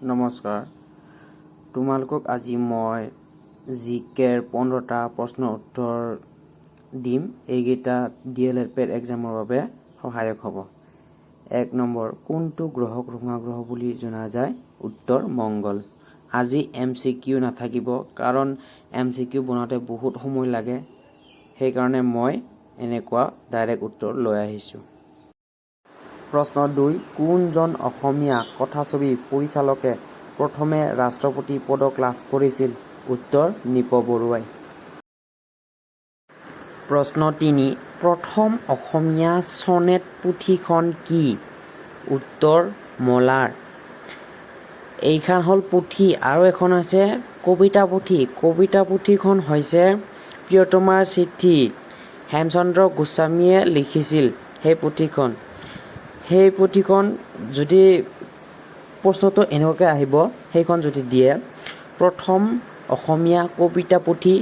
নমস্কাৰ, তোমালোকক আজি মই জিকেৰ 15টা প্ৰশ্ন উত্তৰ দিম। এইকেইটা DLED এক্সামৰ বাবে সহায়ক হ'ব। 1 নম্বৰ, কোনটো গ্ৰহক ৰোঙা গ্ৰহ বুলি জনা যায়? উত্তৰ মংগল। আজি MCQ নাথাকিব, কাৰণ MCQ বনাওঁতে বহুত সময় লাগে। সেইকাৰণে মই এনেকুৱা ডাইৰেক্ট উত্তৰ লৈ আহিছোঁ। প্ৰশ্ন 2, কোনজন অসমীয়া কথাছবি পৰিচালকে প্ৰথমে ৰাষ্ট্ৰপতি পদক লাভ কৰিছিল? উত্তৰ নিপ বৰুৱাই। প্ৰশ্ন 3, প্ৰথম অসমীয়া ছনেট পুথিখন কি? উত্তৰ মলাৰ। এইখন হ'ল পুথি আৰু এখন হৈছে কবিতা পুথি। কবিতা পুথিখন হৈছে প্ৰিয়তমাৰ চিঠি। হেমচন্দ্ৰ গোস্বামীয়ে লিখিছিল সেই পুথিখন। সেই পুথিখন যদি প্ৰশ্নটো এনেকুৱাকৈ আহিব, সেইখন যদি দিয়ে প্ৰথম অসমীয়া কবিতা পুথি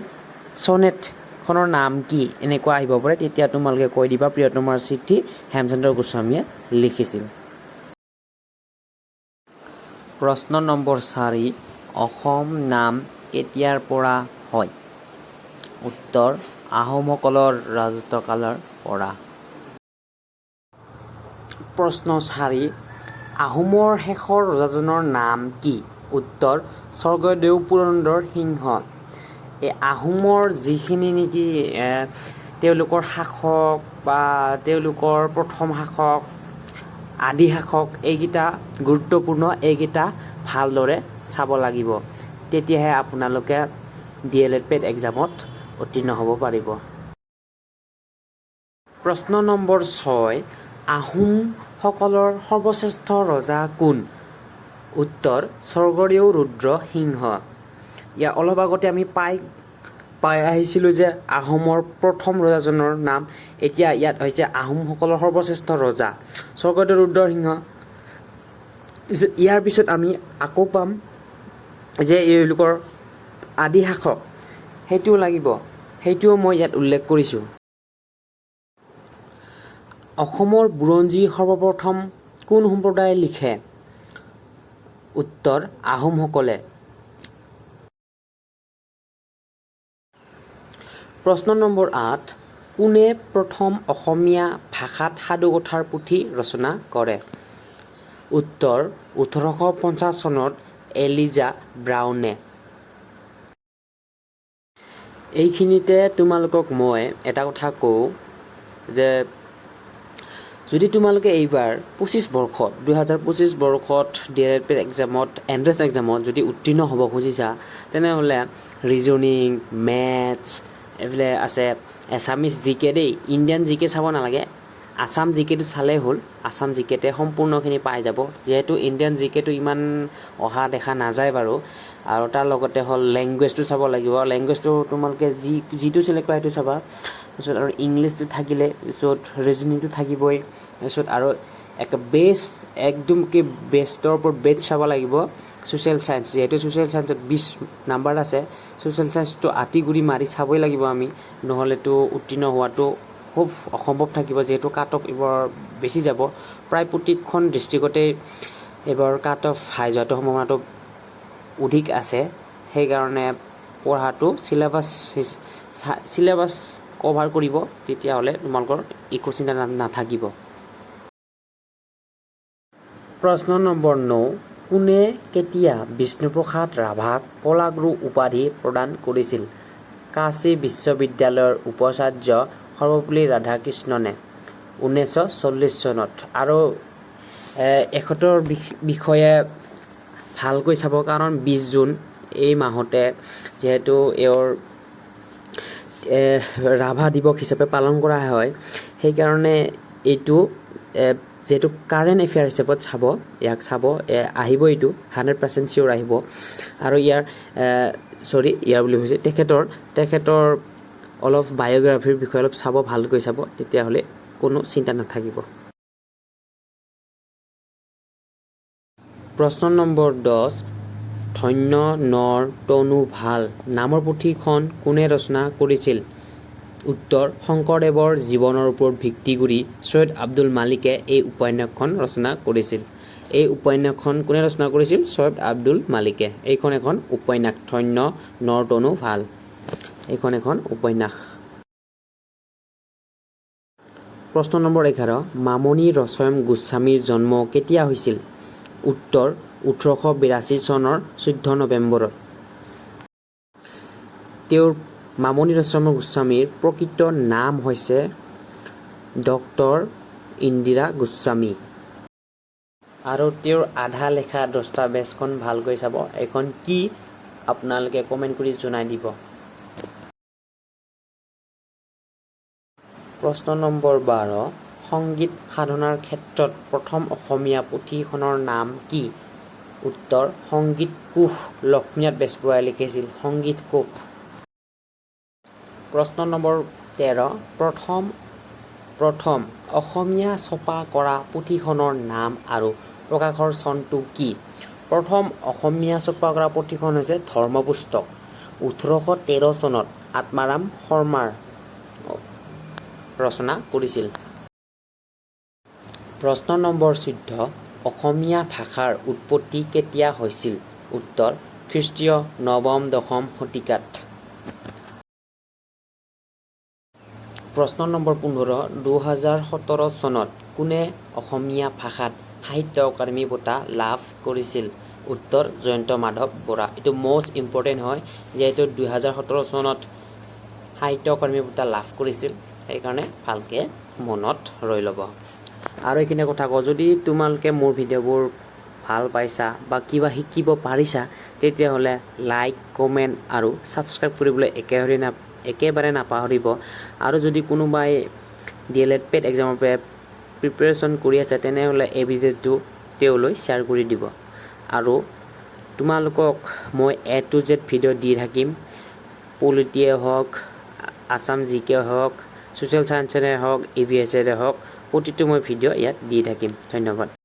ছনেটখনৰ নাম কি, এনেকুৱা আহিব পাৰে, তেতিয়া তোমালোকে কৈ দিবা প্ৰিয়তমাৰ চিঠি হেমচন্দ্ৰ গোস্বামীয়ে লিখিছিল। প্ৰশ্ন নম্বৰ 4, অসম নাম কেতিয়াৰ পৰা হয়? উত্তৰ আহোমসকলৰ ৰাজত্বকালৰ পৰা। প্ৰশ্ন 4, আহোমৰ শেষৰ ৰজাজনৰ নাম কি? উত্তৰ স্বৰ্গদেউ পুৰন্দৰ সিংহ। এই আহোমৰ যিখিনি নেকি তেওঁলোকৰ শাসক বা তেওঁলোকৰ প্ৰথম শাসক, আদি শাসক, এইকেইটা গুৰুত্বপূৰ্ণ। এইকেইটা ভালদৰে চাব লাগিব, তেতিয়াহে আপোনালোকে DLED এক্সামত উত্তীৰ্ণ হ'ব পাৰিব। প্ৰশ্ন নম্বৰ 6, আহোমসকলৰ সৰ্বশ্ৰেষ্ঠ ৰজা কোন? উত্তৰ স্বৰ্গদেউ ৰুদ্ৰসিংহ। ইয়াৰ অলপ আগতে আমি পাই আহিছিলোঁ যে আহোমৰ প্ৰথম ৰজাজনৰ নাম। এতিয়া ইয়াত হৈছে আহোমসকলৰ সৰ্বশ্ৰেষ্ঠ ৰজা স্বৰ্গদেউ ৰুদ্ৰসিংহ। ইয়াৰ পিছত আমি আকৌ পাম যে এওঁলোকৰ আদি শাসক, সেইটোও লাগিব, সেইটোও মই ইয়াত উল্লেখ কৰিছোঁ। অসমৰ বুৰঞ্জী সৰ্বপ্ৰথম কোন সম্প্ৰদায়ে লিখে? উত্তৰ আহোমসকলে। প্ৰশ্ন নম্বৰ 8, কোনে প্ৰথম অসমীয়া ভাষাত সাধুকথাৰ পুথি ৰচনা কৰে? উত্তৰ 1850 চনত এলিজা ব্ৰাউনে। এইখিনিতে তোমালোকক মই এটা কথা কওঁ যে যদি তোমালোকে এইবাৰ 2025 বৰ্ষত DLED এক্সামত, এন্ট্ৰেন্স এক্সামত যদি উত্তীৰ্ণ হ'ব খুজিছা, তেনেহ'লে ৰিজনিং, মেথছ, এইফালে আছে এছামিছ জিকে দেই, ইণ্ডিয়ান জিকে চাব নালাগে, আছাম জিকেটো চালেই হ'ল। আছাম জিকেতে সম্পূৰ্ণখিনি পাই যাব, যিহেতু ইণ্ডিয়ান জিকেটো ইমান অহা দেখা নাযায় বাৰু। আৰু তাৰ লগতে হ'ল লেংগুৱেজটো চাব লাগিব। লেংগুৱেজটো তোমালোকে যিটো চিলেক্ট কৰা সেইটো চাবা। তাৰপিছত আৰু ইংলিছটো থাকিলে, তাৰপিছত ৰিজনিংটো থাকিবই, তাৰপিছত আৰু একদম কি বেষ্টৰ ওপৰত বেষ্ট চাব লাগিব ছ'চিয়েল চায়েন্স। যিহেতু ছ'চিয়েল চায়েন্সত 20 নাম্বাৰ আছে, ছ'চিয়েল চায়েন্সটো আঁতিগুৰি মাৰি চাবই লাগিব আমি, নহ'লেতো উত্তীৰ্ণ হোৱাটো খুব অসম্ভৱ থাকিব, যিহেতু কাট অফ এইবাৰ বেছি যাব। প্ৰায় প্ৰতিখন ডিষ্ট্ৰিক্টতেই এইবাৰ কাট অফ হাই যোৱাটো সম্ভাৱনাটো অধিক আছে। সেইকাৰণে পঢ়াটো চিলেবাছ কভাৰ কৰিব, তেতিয়াহ'লে তোমালোকৰ একো চিন্তা নাথাকিব। প্ৰশ্ন নম্বৰ 9, কোনে কেতিয়া বিষ্ণুপ্ৰসাদ ৰাভাক কলাগুৰু উপাধি প্ৰদান কৰিছিল? কাশী বিশ্ববিদ্যালয়ৰ উপাচাৰ্য সৰ্বপল্লী ৰাধাকৃষ্ণনে 1940 চনত। আৰু এখেতৰ বিষয়ে ভালকৈ চাব, কাৰণ 20 জুন এই মাহতে যিহেতু এওঁৰ ৰাভা দিৱস হিচাপে পালন কৰা হয়, সেইকাৰণে এইটো যিহেতু কাৰেণ্ট এফেয়াৰ হিচাপত চাব, ইয়াক চাব, আহিব, এইটো 100% চিয়'ৰ আহিব। আৰু ইয়াৰ বুলি কৈছে তেখেতৰ অলপ বায়'গ্ৰাফীৰ বিষয়ে অলপ চাব, ভালকৈ চাব, তেতিয়াহ'লে কোনো চিন্তা নাথাকিব। প্ৰশ্ন নম্বৰ 10, ধন্য নৰ তনু ভাল নামৰ পুথিখন কোনে ৰচনা কৰিছিল? উত্তৰ শংকৰদেৱৰ জীৱনৰ ওপৰত ভিত্তি কৰি ছৈয়দ আব্দুল মালিকে এই উপন্যাসখন ৰচনা কৰিছিল। এই উপন্যাসখন কোনে ৰচনা কৰিছিল সৈয়দ আব্দুল মালিকে এইখন এখন উপন্যাস ধন্য নৰতনু ভাল এইখন এখন উপন্যাস প্ৰশ্ন নম্বৰ 11 মামণি ৰয়ছম গোস্বামীৰ জন্ম কেতিয়া হৈছিল উত্তৰ 1882 চনৰ 14 নৱেম্বৰত তেওঁৰ মামণি ৰয়ছম গোস্বামীৰ প্ৰকৃত নাম হৈছে ডক্টৰ ইন্দিৰা গোস্বামী আৰু তেওঁৰ আধা লেখা দস্তাবেজখন ভালকৈ চাব এখন কি আপোনালোকে কমেন্ট কৰি জনাই দিব প্ৰশ্ন নম্বৰ 12 সংগীত সাধনাৰ ক্ষেত্ৰত প্ৰথম অসমীয়া পুথিখনৰ নাম কি উত্তৰ সংগীত কোষ লক্ষ্মীনাথ বেজবৰুৱাই লিখিছিল সংগীত কোষ প্ৰশ্ন নম্বৰ 13 প্ৰথম অসমীয়া ছপা কৰা পুথিখনৰ নাম আৰু প্ৰকাশৰ চনটো কি প্ৰথম অসমীয়া ছপা কৰা পুথিখন হৈছে ধৰ্মপুস্তক 1813 চনত আত্মাৰাম শৰ্মাৰ ৰচনা কৰিছিল প্ৰশ্ন নম্বৰ 14 অসমীয়া ভাষাৰ উৎপত্তি কেতিয়া হৈছিল উত্তৰ খ্ৰীষ্টীয় নৱম দশম শতিকাত প্ৰশ্ন নম্বৰ 15 2017 চনত কোনে অসমীয়া ভাষাত সাহিত্য অকাডেমি বঁটা লাভ কৰিছিল উত্তৰ জয়ন্ত মাধৱ বৰা এটো মোস্ট ইম্পৰ্টেন্ট হয় যেহেতু 2017 চনত সাহিত্য অকাডেমি বঁটা লাভ কৰিছিল সেইকাৰণে ভালকে মনত ৰৈ ল'ব আৰু এইখিনি কথা কওঁ যদি তোমালোকে মোৰ ভিডিঅ'বোৰ ভাল পাইছা বা কিবা শিকিব পাৰিছা তেতিয়াহ'লে লাইক কমেন্ট আৰু সাবস্ক্ৰাইব কৰিবলৈ একেবাৰে নাপাহৰিব আৰু যদি কোনোবাই ডিএলএড পেড এক্সামৰ প্ৰিপাৰেচন কৰি আছে তেনেহ'লে এই ভিডিঅ'টো তেওঁলৈ শ্বেয়াৰ কৰি দিব আৰু তোমালোকক মই A to Z ভিডিঅ' দি থাকিম পলিটিয়ে হওক আসাম জিকে হওক সোশ্যাল সায়েন্সৰে হওক EVS হওক প্ৰতিটো মই ভিডিঅ' ইয়াত দি থাকিম ধন্যবাদ